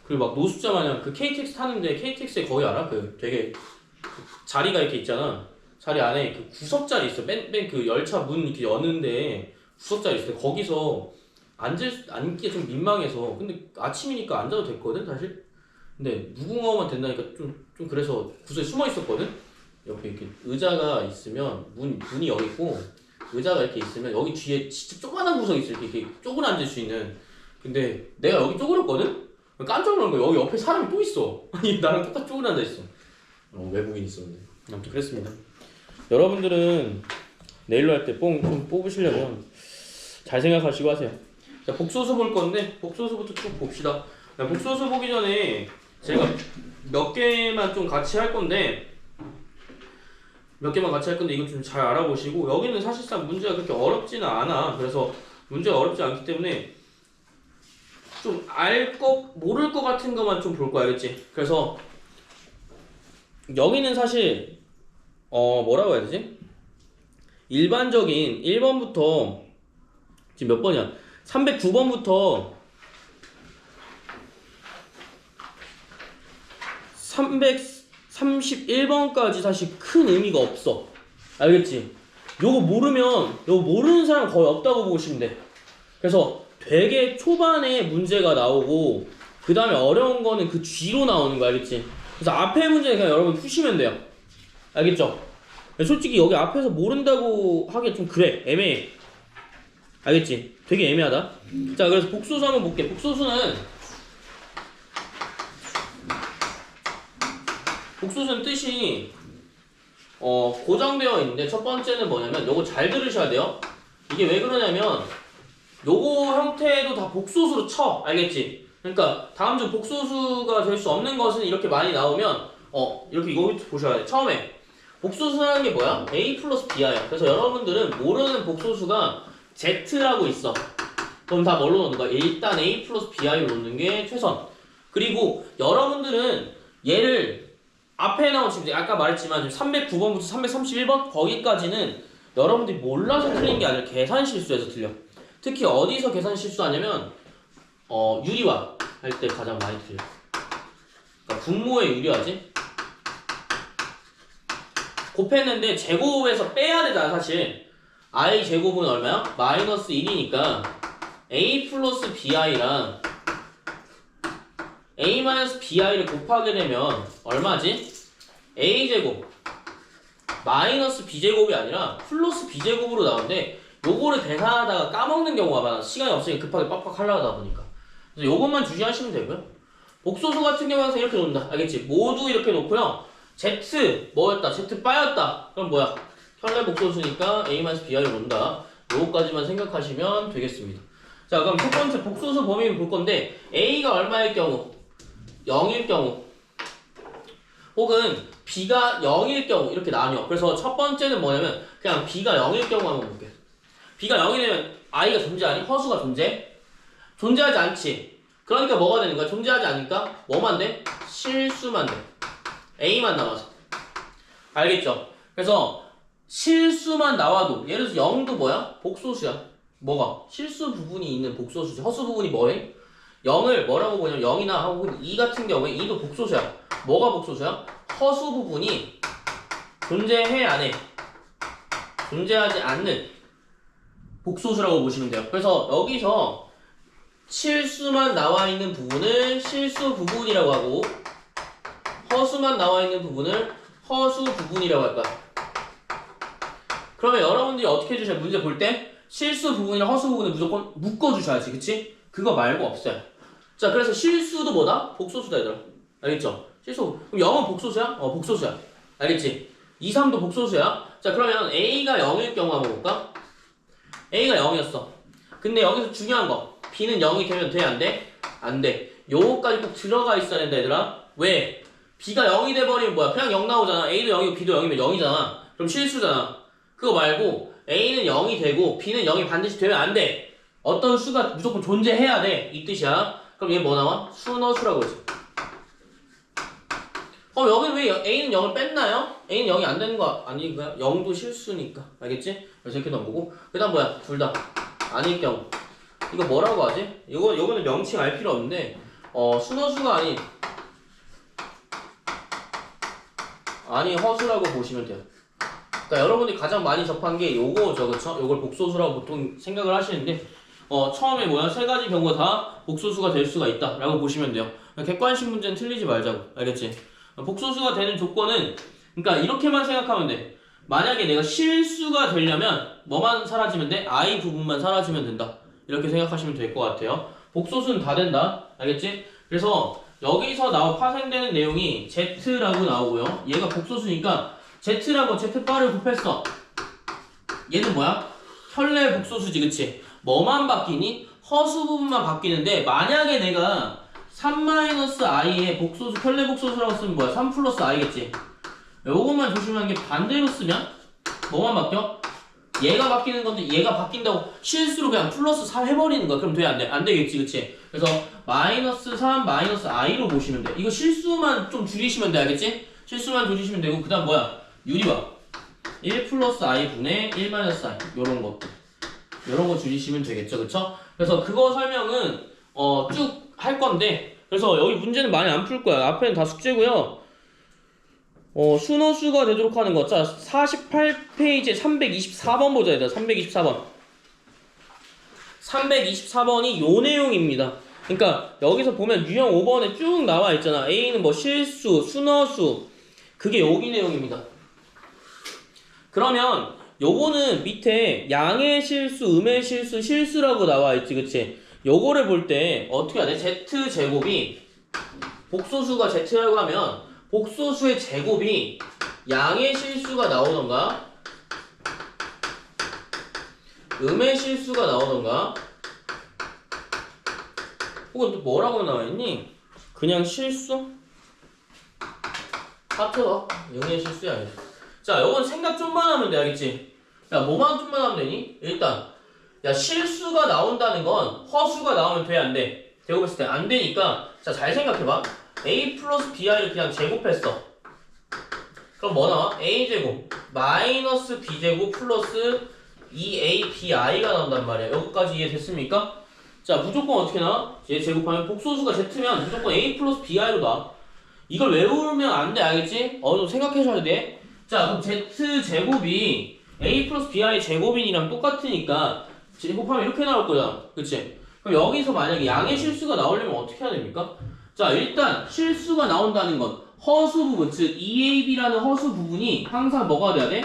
S1: 그리고 막 노숙자 마냥 그 KTX 타는데 KTX에 거기 알아? 그 되게 그 자리가 이렇게 있잖아. 자리 안에 그 구석자리 있어. 맨 그 열차 문 이렇게 여는데 구석자리 있어. 거기서 앉기가 좀 민망해서. 근데 아침이니까 앉아도 됐거든 사실. 근데 무궁화만 된다니까 좀 그래서 구석에 숨어 있었거든. 옆에 이렇게 의자가 있으면 문이 여기 있고 의자가 이렇게 있으면 여기 뒤에 진짜 조그만한 구석이 있어. 이렇게 쪼그려 앉을 수 있는. 근데 내가 여기 쪼그렸거든. 깜짝 놀란 거야. 여기 옆에 사람이 또 있어. 아니 나랑 똑같이 쪼그려 앉아 있어. 외국인 있었는데. 아무튼 그랬습니다. 여러분들은 네일로 할 때 뽕 좀 뽑으시려면 잘 생각하시고 하세요. 자, 복소수 볼 건데 복소수부터 쭉 봅시다. 자, 복소수 보기 전에 제가 몇 개만 좀 같이 할 건데 이거 좀 잘 알아보시고 여기는 사실상 문제가 그렇게 어렵지는 않아. 그래서 문제가 어렵지 않기 때문에 좀 모를 것 같은 것만 좀 볼 거야, 알겠지? 그래서 여기는 사실 뭐라고 해야 되지? 일반적인 1번부터 지금 몇 번이야? 309번부터 331번까지 사실 큰 의미가 없어. 알겠지? 요거 모르는 사람 거의 없다고 보시면 돼. 그래서 되게 초반에 문제가 나오고 그 다음에 어려운 거는 그 뒤로 나오는 거 알겠지? 그래서 앞에 문제는 그냥 여러분 푸시면 돼요. 알겠죠? 솔직히 여기 앞에서 모른다고 하기 좀 그래. 애매해. 알겠지? 되게 애매하다. 자, 그래서 복소수 한번 볼게. 복소수는 뜻이 고정되어 있는데 첫 번째는 뭐냐면 요거 잘 들으셔야 돼요. 이게 왜 그러냐면 요거 형태도 다 복소수로 쳐. 알겠지? 그러니까 다음 중 복소수가 될 수 없는 것은 이렇게 많이 나오면 이렇게 이거 보셔야 돼. 처음에 복소수라는 게 뭐야? A 플러스 B야. 그래서 여러분들은 모르는 복소수가 Z라고 있어. 그럼 다 뭘로 넣는 거야? 일단 A 플러스 BI로 넣는 게 최선. 그리고 여러분들은 얘를 앞에 나온 지금 아까 말했지만 309번부터 331번 거기까지는 여러분들이 몰라서 틀린 게 아니라 계산 실수해서 틀려. 특히 어디서 계산 실수하냐면 유리화 할 때 가장 많이 틀려. 그러니까 분모에 유리화지. 곱했는데 제곱에서 빼야 되잖아 사실. I 제곱은 얼마야? 마이너스 1이니까 A 플러스 BI랑 A 마이너스 BI를 곱하게 되면 얼마지? A 제곱 마이너스 B 제곱이 아니라 플러스 B 제곱으로 나오는데 요거를 계산하다가 까먹는 경우가 많아. 시간이 없으니까 급하게 빡빡 하려고 하다 보니까. 그래서 요것만 주시하시면 되고요. 복소수 같은 경우는 이렇게 놓는다. 알겠지? 모두 이렇게 놓고요. Z 뭐였다? Z 빠였다. 그럼 뭐야? 현래 복소수니까 A-BI를 놓는다. 요거까지만 생각하시면 되겠습니다. 자, 그럼 첫 번째 복소수 범위를 볼 건데 A가 얼마일 경우? 0일 경우 혹은 B가 0일 경우 이렇게 나뉘어. 그래서 첫 번째는 뭐냐면 그냥 B가 0일 경우 한번 볼게요. B가 0이면 I가 존재하니? 허수가 존재하지 않지. 그러니까 뭐가 되는 거야? 존재하지 않으니까 뭐만 돼? 실수만 돼. A만 남아서. 알겠죠? 그래서 실수만 나와도 예를 들어서 0도 뭐야? 복소수야. 뭐가? 실수 부분이 있는 복소수지. 허수 부분이 뭐해? 0을 뭐라고 보냐면 0이나 혹은 2 같은 경우에 2도 복소수야. 뭐가 복소수야? 허수 부분이 존재해 안 해? 존재하지 않는 복소수라고 보시면 돼요. 그래서 여기서 실수만 나와 있는 부분을 실수 부분이라고 하고 허수만 나와 있는 부분을 허수 부분이라고 할 거야. 그러면 여러분들이 어떻게 해주셔야 문제 볼 때 실수 부분이랑 허수 부분을 무조건 묶어주셔야지, 그치? 그거 말고 없어요. 자, 그래서 실수도 뭐다? 복소수다, 얘들아. 알겠죠? 실수. 그럼 0은 복소수야? 복소수야. 알겠지? 2, 3도 복소수야. 자, 그러면 A가 0일 경우 한번 볼까? A가 0이었어. 근데 여기서 중요한 거. B는 0이 되면 돼, 안 돼? 안 돼. 요거까지 꼭 들어가 있어야 된다, 얘들아. 왜? B가 0이 돼버리면 뭐야? 그냥 0 나오잖아. A도 0이고 B도 0이면 0이잖아. 그럼 실수잖아. 그거 말고 A는 0이 되고 B는 0이 반드시 되면 안 돼. 어떤 수가 무조건 존재해야 돼. 이 뜻이야. 그럼 얘 뭐 나와? 순어수라고 그러지. 여기는 왜 A는 0을 뺐나요? A는 0이 안 되는 거 아닌가요? 0도 실수니까. 알겠지? 그래서 이렇게 넘보고. 그 다음 뭐야? 둘 다 아닐 경우. 이거 뭐라고 하지? 요거는 명칭 알 필요 없는데, 순어수가 아니 허수라고 보시면 돼요. 그러니까 여러분이 가장 많이 접한 게 요거죠, 그쵸? 요걸 복소수라고 보통 생각을 하시는데, 처음에 뭐야? 세 가지 경우가 다 복소수가 될 수가 있다라고 보시면 돼요. 객관식 문제는 틀리지 말자고, 알겠지? 복소수가 되는 조건은, 그러니까 이렇게만 생각하면 돼. 만약에 내가 실수가 되려면 뭐만 사라지면 돼? I 부분만 사라지면 된다. 이렇게 생각하시면 될 것 같아요. 복소수는 다 된다, 알겠지? 그래서 여기서 파생되는 내용이 Z라고 나오고요. 얘가 복소수니까 Z라고 Z바를 곱했어. 얘는 뭐야? 현래 복소수지, 그치? 뭐만 바뀌니? 허수 부분만 바뀌는데, 만약에 내가 3-i의 복소수, 현래 복소수라고 쓰면 뭐야? 3 플러스 i겠지? 요것만 조심하는 게 반대로 쓰면 뭐만 바뀌어? 얘가 바뀌는 건데 얘가 바뀐다고 실수로 그냥 플러스 3 해버리는 거야. 그럼 돼, 안 돼? 안 되겠지, 그치? 그래서 마이너스 3 마이너스 i로 보시면 돼. 이거 실수만 좀 줄이시면 돼, 알겠지? 실수만 줄이시면 되고, 그 다음 뭐야? 유리화 1 플러스 i 분의 1 마이너스 i, 요런 것들, 요런 거 줄이시면 되겠죠, 그쵸? 그래서 그거 설명은 쭉 할 건데, 그래서 여기 문제는 많이 안 풀 거야. 앞에는 다 숙제고요. 순어수가 되도록 하는 거. 자, 48페이지에 324번 보자, 얘들아. 324번. 324번이 요 내용입니다. 그러니까 여기서 보면 유형 5번에 쭉 나와 있잖아. A는 뭐 실수, 순어수. 그게 여기 내용입니다. 그러면 요거는 밑에 양의 실수, 음의 실수, 실수라고 나와 있지, 그치? 요거를 볼 때 어떻게 해야 돼? Z제곱이 복소수가 Z라고 하면 복소수의 제곱이 양의 실수가 나오던가 음의 실수가 나오던가, 혹은 또 뭐라고 나와있니? 그냥 실수? 하트가 영의 실수야. 자, 요건 생각 좀만 하면 돼, 알겠지? 야, 뭐만 좀만 하면 되니? 일단 야, 실수가 나온다는 건 허수가 나오면 돼, 안 돼? 제곱했을 때 안 되니까, 자, 잘 생각해봐. a 플러스 bi를 그냥 제곱했어. 그럼 뭐 나와? a제곱 마이너스 b제곱 플러스 2abi가 나온단 말이야. 여기까지 이해됐습니까? 자, 무조건 어떻게 나와? 얘 제곱하면 복소수가 z면 무조건 a 플러스 bi로 나와. 이걸 외우면 안 돼, 알겠지? 좀 생각해줘야 돼. 자, 그럼 z제곱이 a 플러스 bi 제곱인이랑 똑같으니까 제곱하면 이렇게 나올 거잖아, 그치? 그럼 여기서 만약에 양의 실수가 나오려면 어떻게 해야 됩니까? 자, 일단 실수가 나온다는 건 허수 부분, 즉 2ab라는 허수 부분이 항상 뭐가 돼야 돼?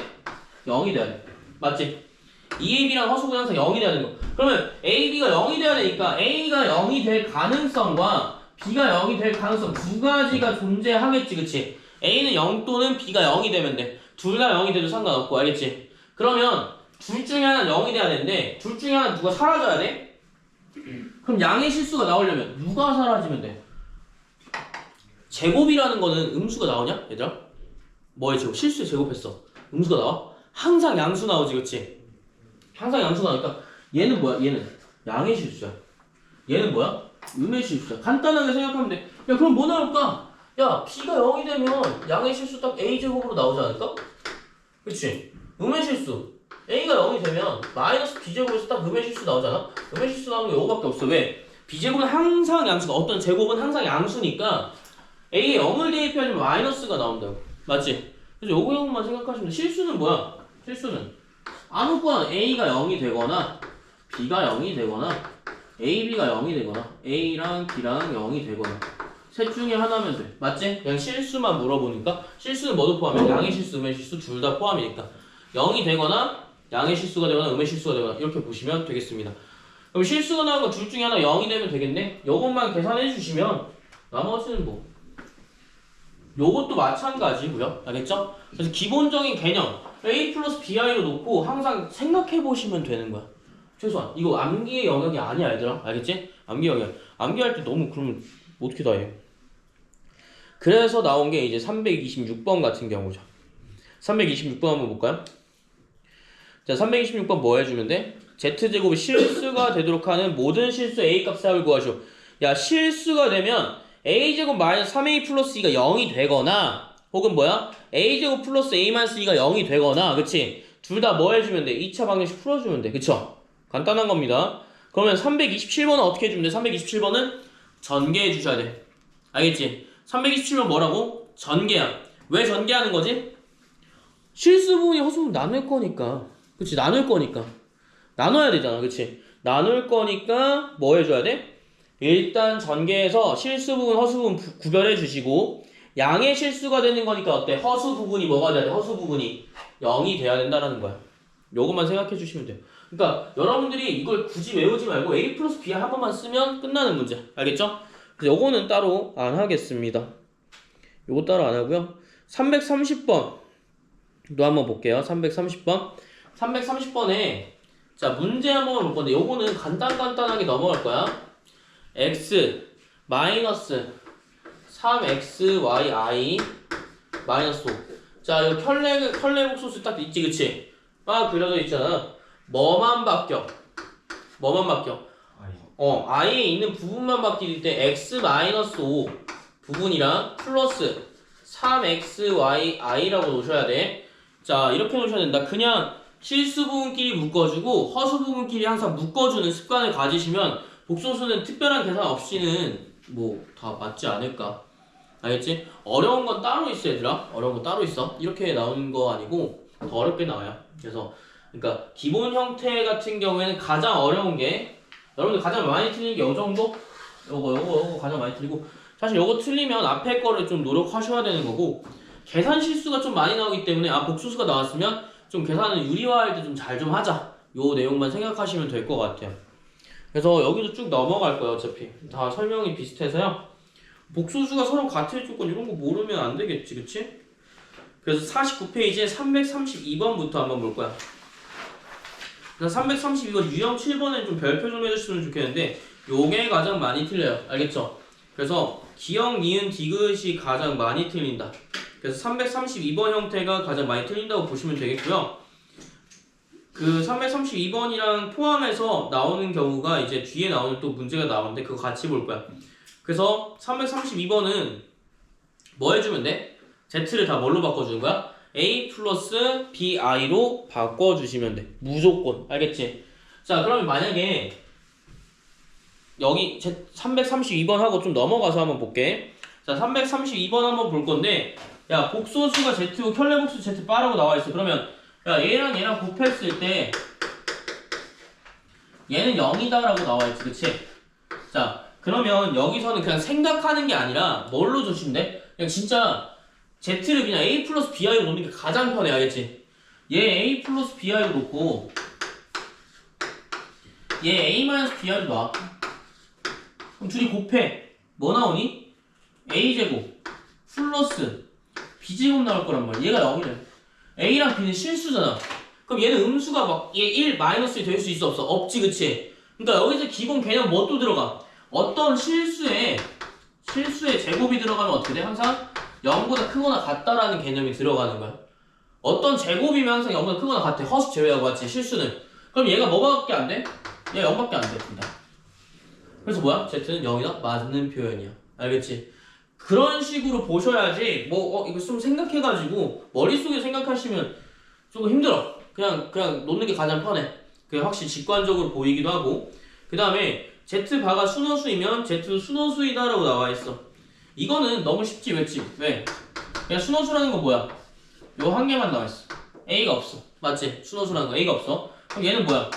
S1: 0이 돼야 돼. 맞지? 2ab라는 허수 부분이 항상 0이 돼야 되는 거. 그러면 ab가 0이 돼야 되니까 a가 0이 될 가능성과 b가 0이 될 가능성 두 가지가 존재하겠지, 그치? a는 0 또는 b가 0이 되면 돼. 둘 다 0이 돼도 상관없고, 알겠지? 그러면 둘 중에 하나는 0이 돼야 되는데, 둘 중에 하나는 누가 사라져야 돼? 그럼 양의 실수가 나오려면 누가 사라지면 돼? 제곱이라는 거는 음수가 나오냐, 얘들아? 뭐의 제곱? 실수의 제곱했어. 음수가 나와? 항상 양수 나오지, 그치? 항상 양수가 나오니까 얘는 뭐야? 얘는 양의 실수야. 얘는 뭐야? 음의 실수야. 간단하게 생각하면 돼. 야, 그럼 뭐 나올까? 야, b가 0이 되면 양의 실수 딱 a제곱으로 나오지 않을까? 그치? 음의 실수 a가 0이 되면 마이너스 b제곱에서 딱 음의 실수 나오잖아? 음의 실수 나오는 게 이거밖에 없어. 왜? b제곱은 항상 양수가, 어떤 제곱은 항상 양수니까 a에 0을 대입해야지 마이너스가 나온다고. 맞지? 그래서 요거만 생각하시면 돼. 실수는 뭐야? 실수는 아무거나 a가 0이 되거나 b가 0이 되거나 ab가 0이 되거나 a랑 b랑 0이 되거나 셋 중에 하나면 돼. 맞지? 그냥 실수만 물어보니까 실수는 뭐도 포함해? 양의 실수, 음의 실수 둘 다 포함이니까 0이 되거나 양의 실수가 되거나 음의 실수가 되거나 이렇게 보시면 되겠습니다. 그럼 실수가 나온 거 둘 중에 하나 0이 되면 되겠네? 요것만 계산해 주시면 나머지는 뭐 요것도 마찬가지고요. 알겠죠? 그래서 기본적인 개념 a 플러스 bi로 놓고 항상 생각해 보시면 되는 거야. 최소한 이거 암기의 영역이 아니야 얘들아. 알겠지? 암기 영역. 암기할 때 너무 그러면 어떻게 다 해? 그래서 나온 게 이제 326번 같은 경우죠. 326번 한번 볼까요? 자, 326번 뭐 해주면 돼? z제곱이 실수가 되도록 하는 모든 실수 a 값의 합을 구하시오. 야, 실수가 되면 a제곱 마이너스 3a 플러스 2가 0이 되거나 혹은 뭐야? a제곱 플러스 a 마이너스 2가 0이 되거나 그치? 둘 다 뭐 해주면 돼? 2차 방정식 풀어주면 돼. 그쵸? 간단한 겁니다. 그러면 327번은 어떻게 해주면 돼? 327번은 전개해 주셔야 돼. 알겠지? 327번 뭐라고? 전개야. 왜 전개하는 거지? 실수 부분이 허수 부분 나눌 거니까. 그치? 나눌 거니까. 나눠야 되잖아. 그치? 나눌 거니까 뭐 해줘야 돼? 일단 전개해서 실수 부분, 허수 부분 구별해 주시고 양의 실수가 되는 거니까 어때? 허수 부분이 뭐가 돼야 돼? 허수 부분이 0이 돼야 된다는 거야. 요것만 생각해 주시면 돼요. 그러니까 여러분들이 이걸 굳이 외우지 말고 a 플러스 b 한 번만 쓰면 끝나는 문제. 알겠죠? 그래서 요거는 따로 안 하겠습니다. 요거 따로 안 하고요. 330번도 한번 볼게요. 330번. 330번에 자 문제 한번 볼 건데 요거는 간단하게 넘어갈 거야. x 마이너스 3xyi 마이너스 5. 자 이거 켤레 복소수 딱 있지 그치? 막 그려져 있잖아. 뭐만 바뀌어? i에 있는 부분만 바뀔 때 x 마이너스 5 부분이랑 플러스 3xyi라고 놓으셔야 돼. 자 이렇게 놓으셔야 된다. 그냥 실수 부분끼리 묶어주고 허수 부분끼리 항상 묶어주는 습관을 가지시면 복소수는 특별한 계산 없이는 뭐 다 맞지 않을까. 알겠지? 어려운 건 따로 있어 얘들아. 어려운 건 따로 있어. 이렇게 나오는 거 아니고 더 어렵게 나와요. 그래서 그러니까 기본 형태 같은 경우에는 가장 어려운 게 여러분들 가장 많이 틀리는 게 요 정도? 요거 가장 많이 틀리고 사실 요거 틀리면 앞에 거를 좀 노력하셔야 되는 거고 계산 실수가 좀 많이 나오기 때문에 복소수가 나왔으면 좀 계산을 유리화할 때 좀 잘 좀 하자. 요 내용만 생각하시면 될 것 같아요. 그래서 여기도 쭉 넘어갈 거예요. 어차피 다 설명이 비슷해서요. 복소수가 서로 같을 조건 이런 거 모르면 안 되겠지, 그치? 그래서 49페이지에 332번부터 한번 볼 거야. 332번 유형 7번에 좀 별표 좀 해주시면 좋겠는데 요게 가장 많이 틀려요. 알겠죠? 그래서 기역, 니은, 디귿이 가장 많이 틀린다. 그래서 332번 형태가 가장 많이 틀린다고 보시면 되겠고요. 그 332번이랑 포함해서 나오는 경우가 이제 뒤에 나오는 또 문제가 나오는데 그거 같이 볼 거야. 그래서 332번은 뭐 해주면 돼? z를 다 뭘로 바꿔주는 거야? a 플러스 bi로 바꿔주시면 돼. 무조건. 알겠지? 자 그러면 만약에 여기 332번 하고 좀 넘어가서 한번 볼게. 자 332번 한번 볼 건데 야 복소수가 z고 켤레복수 z 바라고 나와있어. 그러면 야 얘랑 곱했을 때 얘는 0이다 라고 나와있지. 그치? 자 그러면 여기서는 그냥 생각하는 게 아니라 뭘로 주시면 돼? 그냥 진짜 z를 그냥 a 플러스 bi로 놓는 게 가장 편해. 알겠지? 얘 a 플러스 bi로 놓고 얘 a 마이너스 bi로 놔. 그럼 둘이 곱해. 뭐 나오니? a제곱 플러스 b제곱 나올 거란 말이야. 얘가 0이래. a랑 b는 실수잖아. 그럼 얘는 음수가 막 얘 1 마이너스 될 수 있어 없어? 없지 그치? 그러니까 여기서 기본 개념 뭐 또 들어가? 어떤 실수에 제곱이 들어가면 어떻게 돼? 항상 0보다 크거나 같다라는 개념이 들어가는 거야. 어떤 제곱이면 항상 0보다 크거나 같아. 허수 제외하고 같이 실수는. 그럼 얘가 뭐밖에 안 돼? 얘가 0밖에 안 됩니다. 그래서 뭐야? z는 0이다? 맞는 표현이야. 알겠지? 그런 식으로 보셔야지 이거 좀 생각해가지고 머릿속에 생각하시면 조금 힘들어. 그냥 놓는 게 가장 편해. 그게 확실히 직관적으로 보이기도 하고. 그 다음에 z바가 순허수이면 z도 순허수이다 라고 나와있어. 이거는 너무 쉽지. 왜? 그냥 순허수라는 건 뭐야? 요 한 개만 나와있어. a가 없어. 맞지? 순허수라는 거 a가 없어. 그럼 얘는 뭐야?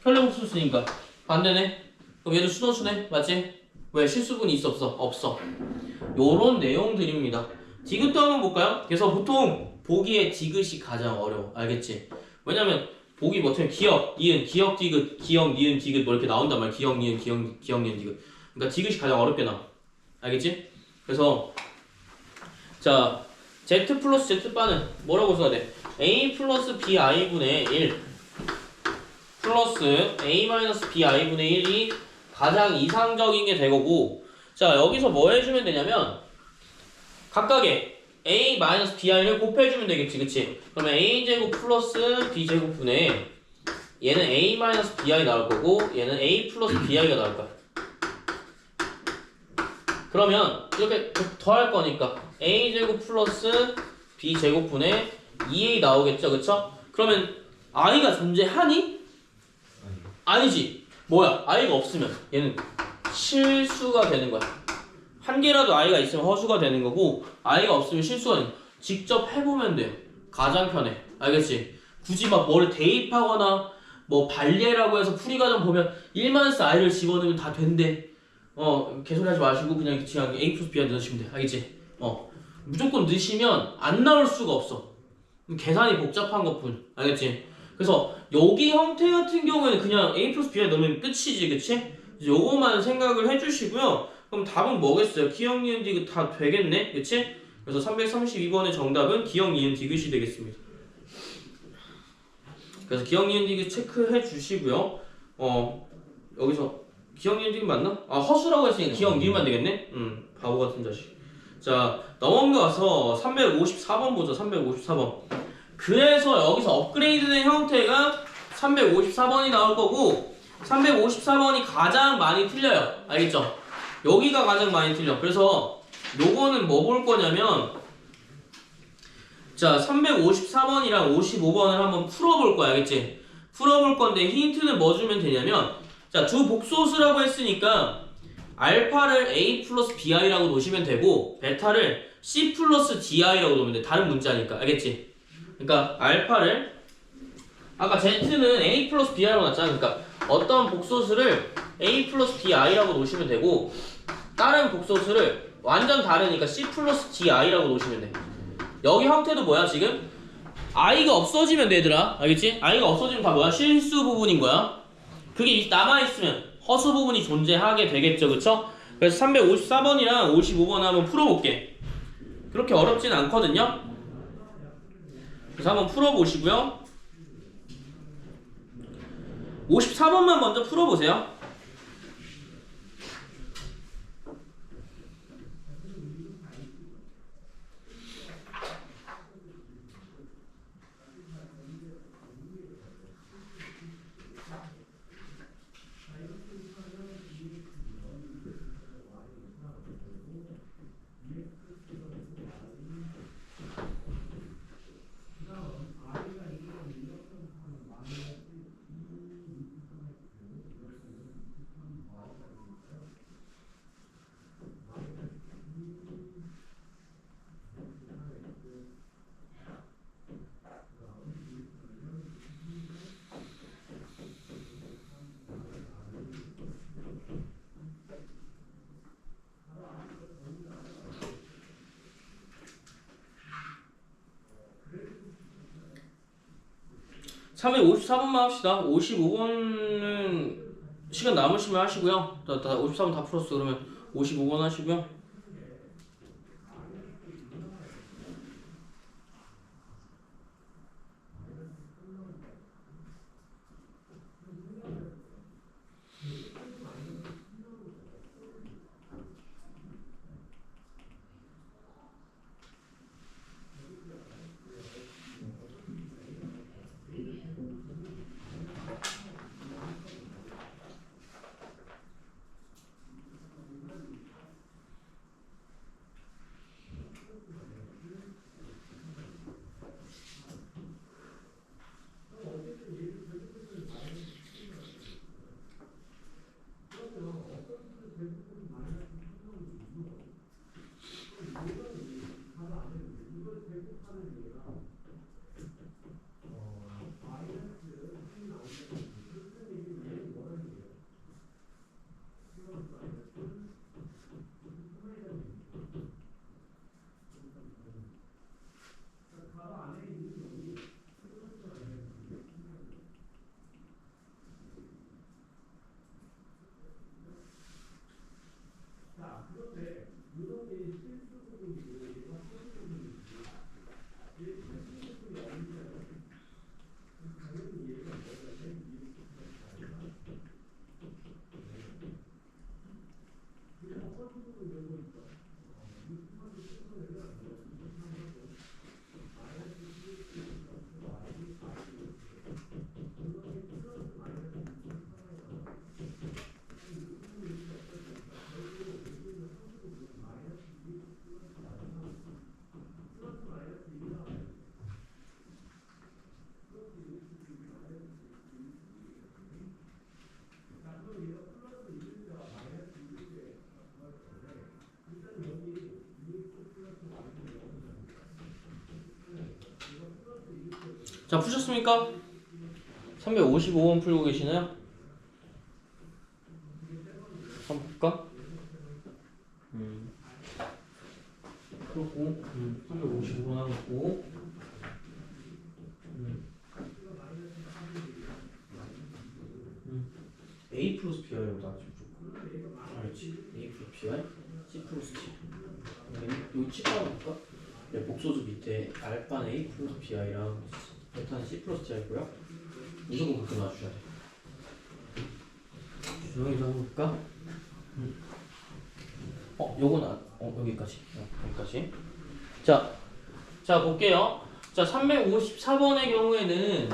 S1: 켤레복수수니까 반대네. 그럼 얘도 순허수네. 맞지? 왜 실수분이 있어 없어? 없어. 요런 내용들입니다. 디귿도 한번 볼까요? 그래서 보통 보기에 디귿이 가장 어려워. 알겠지? 왜냐면 보기 뭐 어떻게 기역, 니은, 기역, 디귿, 기역, 니은, 디귿 뭐 이렇게 나온단 말이야. 기역, 니은, 기역, 니은, 디귿. 그러니까 디귿이 가장 어렵게 나와. 알겠지? 그래서 자 z 플러스 z바는 뭐라고 써야 돼? a 플러스 bi분의 1 플러스 a 마이너스 bi분의 1이 가장 이상적인 게 되거고 자 여기서 뭐 해주면 되냐면 각각의 a 마이너스 bi를 곱해주면 되겠지 그치? 그러면 a제곱 플러스 b제곱분의 얘는 a 마이너스 bi 나올 거고 얘는 a 플러스 bi가 나올 거야. 그러면 이렇게 더할 거니까 a제곱 플러스 b제곱분의 2a 나오겠죠 그쵸? 그러면 i가 존재하니? 아니지. 뭐야 i가 없으면 얘는 실수가 되는 거야. 한 개라도 i가 있으면 허수가 되는 거고 i가 없으면 실수가 되는 거야. 직접 해보면 돼. 가장 편해. 알겠지? 굳이 막 뭐를 대입하거나 뭐 발례라고 해서 풀이과정 보면 1-i를 집어넣으면 다 된대. 개소리 하지 마시고 그냥 A 플러스 B가 넣으시면 돼. 알겠지? 무조건 넣으시면 안 나올 수가 없어. 계산이 복잡한 것뿐. 알겠지? 그래서 여기 형태 같은 경우에는 그냥 A 플러스 B가 넣으면 끝이지. 그치? 이제 요거만 생각을 해주시고요. 그럼 답은 뭐겠어요? 기억, 니은, 디귿 다 되겠네? 그치? 그래서 332번의 정답은 기억, 니은, 디귿이 되겠습니다. 그래서 기억, 니은, 디귿 체크해 주시고요. 여기서 기억, 니은, 디귿 맞나? 아 허수라고 했으니까 기억, 니은만 되겠네? 바보 같은 자식. 자 넘어가서 354번 보자. 354번. 그래서 여기서 업그레이드된 형태가 354번이 나올 거고 354번이 가장 많이 틀려요. 알겠죠? 여기가 가장 많이 틀려. 그래서 요거는 뭐 볼 거냐면 자 354번이랑 55번을 한번 풀어볼 거야. 알겠지? 풀어볼 건데 힌트는 뭐 주면 되냐면 자 두 복소수라고 했으니까 알파를 a 플러스 bi라고 놓으시면 되고 베타를 c 플러스 di라고 놓으면 돼. 다른 문자니까. 알겠지? 그러니까 알파를 아까 z는 a 플러스 bi라고 놨잖아. 그러니까 어떤 복소수를 a 플러스 bi라고 놓으시면 되고 다른 복소수를 완전 다르니까 c 플러스 di라고 놓으시면 돼. 여기 형태도 뭐야 지금? i가 없어지면 돼 얘들아. 알겠지? i가 없어지면 다 뭐야? 실수 부분인 거야. 그게 남아있으면 허수 부분이 존재하게 되겠죠. 그쵸? 그래서 354번이랑 55번 한번 풀어볼게. 그렇게 어렵진 않거든요. 그래서 한번 풀어보시고요. 54번만 먼저 풀어보세요. (3회) 54번만 합시다. 55번은 시간 남으시면 하시고요. 54번 다 풀었어. 그러면 55번 하시고요. 자, 푸셨습니까? 355번 풀고 계시나요? 한번 볼까? 그렇고 355번 하고 A 플러스 B이라고 나왔지 무조건. 알지? A 플러스 B와 C 플러스 T. 여기 치과로 볼까? 복소수 밑에 알파는 A 플러스 Bi랑 베타는 C 플러스 T이고요. 무조건 그렇게 놔주셔야 돼. 여기서 한번 볼까? 요건 여기까지. 여기까지. 자 볼게요. 자 354번의 경우에는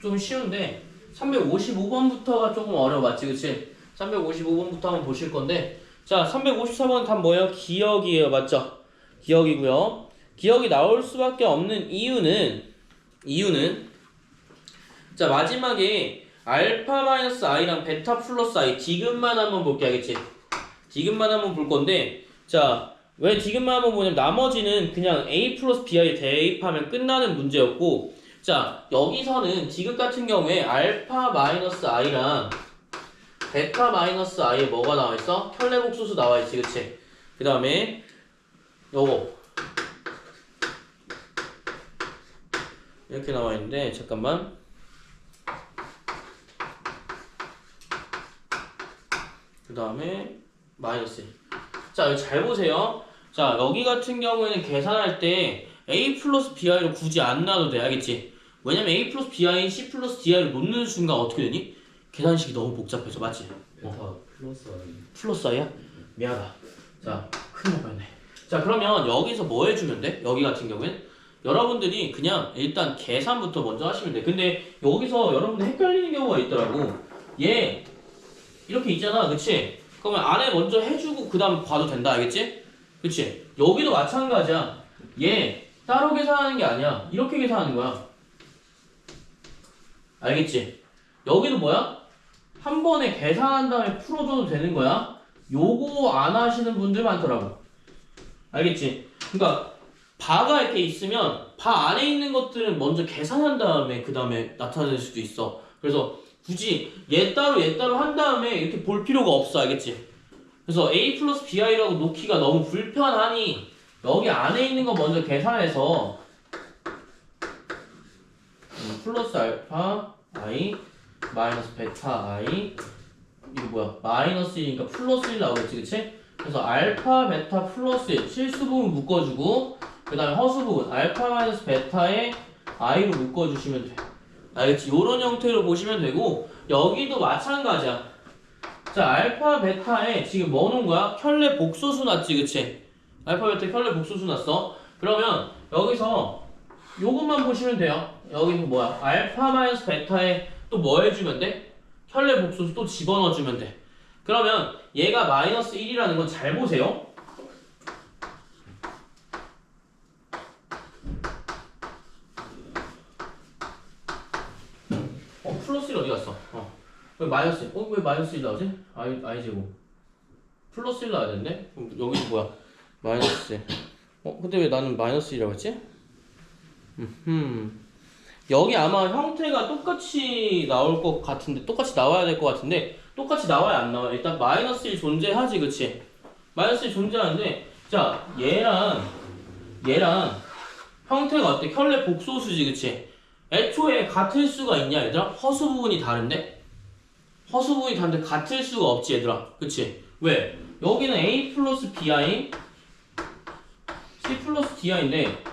S1: 좀 쉬운데 355번부터가 조금 어려워. 맞지? 그치? 355번부터 한번 보실 건데 자 354번 답 뭐예요? 기억이에요. 맞죠? 기억이고요. 기억이 나올 수밖에 없는 이유는 자 마지막에 알파 마이너스 i랑 베타 플러스 i 디귿만 한번 볼게. 알겠지? 디귿만 한번 볼 건데 자 왜 디귿만 한번 보냐면 나머지는 그냥 a 플러스 bi에 대입하면 끝나는 문제였고 자 여기서는 디귿 같은 경우에 알파 마이너스 i랑 베타 마이너스 i에 뭐가 나와있어? 혈례복소수 나와있지. 그치? 그 다음에 요거 이렇게 나와있는데 잠깐만 그 다음에 마이너스 자 여기 잘 보세요. 자 여기 같은 경우에는 계산할 때 a 플러스 bi를 굳이 안 놔도 돼. 알겠지? 왜냐면 a 플러스 bi인 c 플러스 di를 놓는 순간 어떻게 되니? 계산식이 너무 복잡해서. 맞지?
S2: 베타 플러스 i.
S1: 플러스 i야? 미안하다. 자 큰일 날 뻔했네. 자 그러면 여기서 뭐 해주면 돼? 여기 같은 경우엔 여러분들이 그냥 일단 계산부터 먼저 하시면 돼. 근데 여기서 여러분들 헷갈리는 경우가 있더라고. 얘 이렇게 있잖아. 그치? 그러면 안에 먼저 해주고 그 다음 봐도 된다. 알겠지? 그치? 여기도 마찬가지야. 얘 따로 계산하는 게 아니야. 이렇게 계산하는 거야. 알겠지? 여기도 뭐야? 한 번에 계산한 다음에 풀어줘도 되는 거야. 요거 안 하시는 분들 많더라고. 알겠지? 그러니까 바가 이렇게 있으면 바 안에 있는 것들은 먼저 계산한 다음에 그 다음에 나타낼 수도 있어. 그래서 굳이 얘 따로 한 다음에 이렇게 볼 필요가 없어. 알겠지? 그래서 a 플러스 bi라고 놓기가 너무 불편하니 여기 안에 있는 거 먼저 계산해서 플러스 알파 i 마이너스 베타 i 이거 뭐야? 마이너스 1이니까 플러스 1 나오겠지? 그치? 그래서 알파 베타 플러스 1 실수 부분 묶어주고 그 다음에 허수 부분 알파 마이너스 베타에 i로 묶어주시면 돼. 알겠지? 요런 형태로 보시면 되고 여기도 마찬가지야. 자 알파 베타에 지금 뭐 놓은 거야? 켤레 복소수 났지? 그치? 알파 베타 켤레 복소수 났어. 그러면 여기서 요것만 보시면 돼요. 여기서 뭐야? 알파 마이너스 베타에 또 뭐 해주면 돼? 켤레 복소수 또 집어넣어주면 돼. 그러면 얘가 마이너스 1이라는 건 잘 보세요. 플러스 1 어디 갔어? 왜 마이너스 1? 왜 마이너스 1 나오지? i 제곱 플러스 1 나와야 되는데? 그럼 여기는 뭐야? 마이너스 1. 근데 왜 나는 마이너스 1이라고 했지? 여기 아마 형태가 똑같이 나올 것 같은데 똑같이 나와야 될 것 같은데 똑같이 나와야 안 나와? 일단 마이너스 1 존재하지. 그치? 마이너스 1 존재하는데 자 얘랑 형태가 어때? 켤레 복소수지. 그치? 애초에 같을 수가 있냐 얘들아? 허수 부분이 다른데? 허수 부분이 다른데 같을 수가 없지 얘들아. 그치? 왜? 여기는 a 플러스 bi c 플러스 di인데